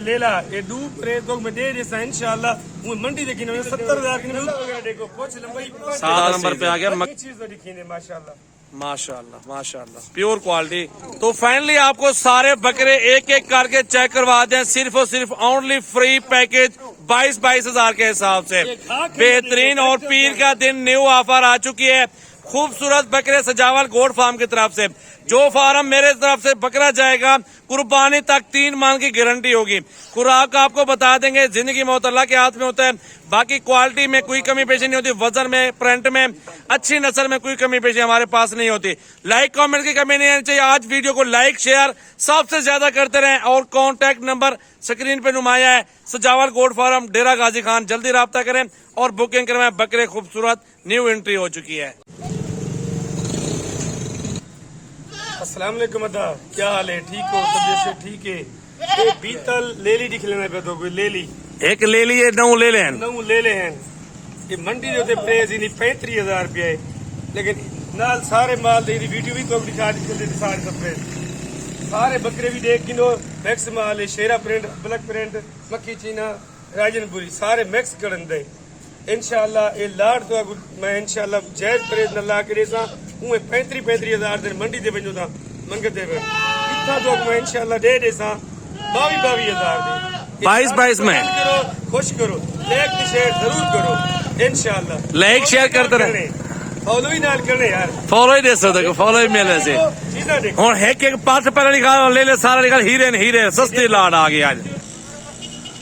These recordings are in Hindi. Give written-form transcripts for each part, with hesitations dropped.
लेला ये डू प्रेस को में दे देसा इंशाल्लाह वो मंडी देखी ना 70,000 की वगैरह देखो कुछ लंबाई 7 नंबर पे आ गया चीज तो दिखी ने माशाल्लाह माशाल्लाह माशाल्लाह प्योर क्वालिटी। तो फाइनली आपको सारे बकरे एक एक करके चेक करवा दें, सिर्फ और सिर्फ ओनली फ्री पैकेज 22 हजार के हिसाब से बेहतरीन। और पीर का दिन न्यू ऑफर आ चुकी है खूबसूरत बकरे सजावल गोट फार्म की तरफ से। जो फार्म मेरे तरफ से बकरा जाएगा कुर्बानी तक 3 माह की गारंटी होगी। खुराक आपको बता देंगे, जिंदगी में अल्लाह के हाथ में होता है। बाकी क्वालिटी में कोई कमी पेशी नहीं होती, वजन में, प्रिंट में, अच्छी नस्ल में कोई कमी पेशी हमारे पास नहीं होती। लाइक कमेंट की कमी नहीं आनी चाहिए। आज वीडियो को लाइक शेयर सबसे ज्यादा करते रहें और कॉन्टैक्ट नंबर स्क्रीन पे नुमाया है। सजावल गोट फार्म डेरा गाजी खान, जल्दी रब्ता करें और बुकिंग करवाएं। बकरे खूबसूरत न्यू एंट्री हो चुकी है। अस्सलाम वालेकुम अदा, क्या हाल है? ठीक हो? तबीयत से ठीक है? ये बीतल ले ली दिख लेना पे तो कोई ले ली एक ले लिए 9 ले लें 9 ले ले हैं। ये मंडी जो प्रेस इन्हीं 35,000 रुपया है, लेकिन नाल सारे माल दे वीडियो भी तो दिखा दी सारे सब सारे बकरे भी देख किलो मैक्स माल है। शेरा प्रिंट, ब्लैक प्रिंट, मक्खी चीना, राजनपुरी सारे मैक्स करन दे इंशाल्लाह। ये लाड तो मैं इंशाल्लाह जैज प्रेस न ला के देसा उहे 35,000 दिन मंडी दे वञो था मंगते वे इतना तो मैं इंशाल्लाह दे देसा 22,000 दे 22 में करो, खुश करो, लाइक शेयर जरूर करो इंशाल्लाह। लाइक शेयर करते रहे, फॉलो ही नाल करने यार, फॉलो ही दे सकते हो, फॉलो ही मिले से चीज़ा देखो। और एक एक पास पहले निकाल ले ले सारा निकाल हीरे हीरे सस्ती लाड आ गई आज।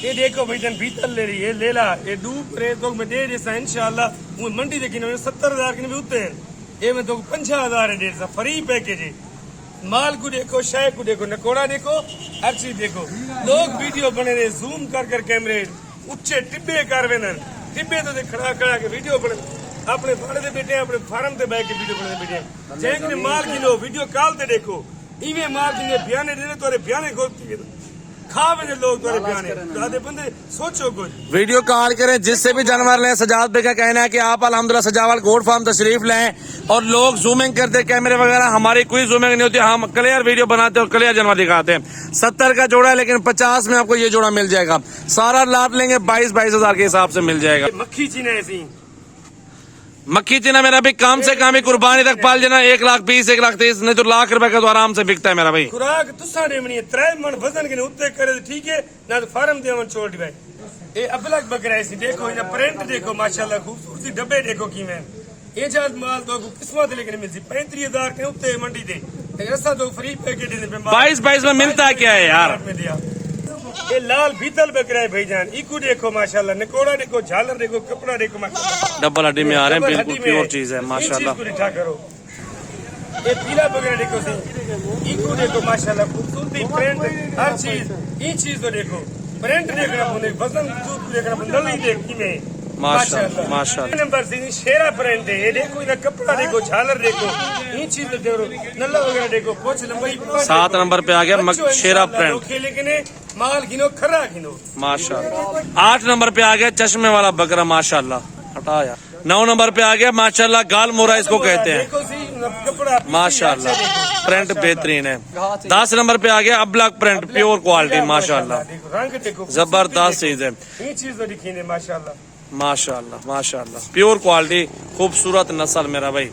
ये देखो भाईजान बीतल ले रही है लेला ये डू प्रेस को में दे देसा इंशाल्लाह वो मंडी देखी ना 70,000 की भी उतरे ये में तो 50,000 है डेढ़ सा फ्री पैकेज है। माल को देखो, शय को देखो, नकोड़ा देखो, हर चीज देखो। लोग वीडियो बने रहे जूम कर कैमरे उच्चे टिब्बे कर वेन टिब्बे तो खड़ा खड़ा के वीडियो बने अपने फाड़े दे बैठे अपने फार्म से बैठ के वीडियो बने बैठे जैसे माल किलो वीडियो कॉल ते देखो इवे माल किने बयाने दे तोरे बयाने खोलती खा बने लोग तोरे बयाने दादे बंदे सोचो कुछ वीडियो कॉल करें जिससे भी जानवर लें। सजाद भाई का कहना है कि आप अल्हम्दुलिल्लाह सजावल गोट फार्म तशरीफ लें और लोग जूमिंग करते कैमरे वगैरह, हमारी कोई जूमिंग नहीं होती, हम क्लियर वीडियो बनाते हैं और क्लियर जानवर दिखाते हैं। 70 का जोड़ा है लेकिन 50 में आपको ये जोड़ा मिल जाएगा। सारा लाभ लेंगे 22 हजार के हिसाब से मिल जाएगा। मक्खी चीना ऐसी मक्खी चीना मेरा भी कम से कम ही कुर्बानी तक पाल जाना 1,20,000 1,30,000 नहीं तो लाख रुपए का तो आराम से बिकता है मेरा भाई। खुराक तुसा देवनी है 3 मन वजन के उत्ते करे ठीक है ना तो फार्म देवन छोड़ दी भाई। ये अबलग बकरा ऐसी देखो, इना प्रिंट देखो माशाल्लाह, खूबसूरती डब्बे देखो की मैं ये जात माल तो किस्मत लेकिन मिलती 35,000 के उत्ते मंडी दे ऐसा तो फ्री पैकेट दे 22 में मिलता क्या है यार। में दिया ये लाल भीतल बकरा है भाईजान, इको देखो माशाल्लाह, नकोड़ा देखो, झालर देखो, कपड़ा देखो माशाल्लाह, डबल हड्डी में आ रहे हैं, बिल्कुल प्योर चीज है माशाल्लाह। रिठा करो ये पीला बकरा देखो सी इको देखो माशाल्लाह, खूबसूरती प्रिंट हर चीज ये चीज तो देखो प्रिंट देखना पड़े, वजन देखना पड़े, नली देखी में माशाल्लाह माशाल्लाह। नंबर 3 शेरा प्रिंट है, ये देखो इधर कपड़ा देखो, झालर देखो, ये चीज तो देखो, नल्ला वगैरह देखो, पोछ लंबाई 7 नंबर पे आ गया शेरा प्रिंट, लेकिन माल गिनो खरा गिनो माशाल्लाह। 8 नंबर पे आ गया चश्मे वाला बकरा माशाल्लाह, हटा यार। 9 नंबर पे आ गया माशाल्लाह गाल मोरा इसको कहते हैं माशाल्लाह, प्रिंट बेहतरीन है। 10 नंबर पे आ गया अबलग प्रिंट प्योर क्वालिटी माशाल्लाह, रंग देखो जबरदस्त चीज है, ये चीज तो दिखी ने माशाल्लाह माशाल्लाह माशाल्लाह, प्योर क्वालिटी खूबसूरत नस्ल मेरा भाई।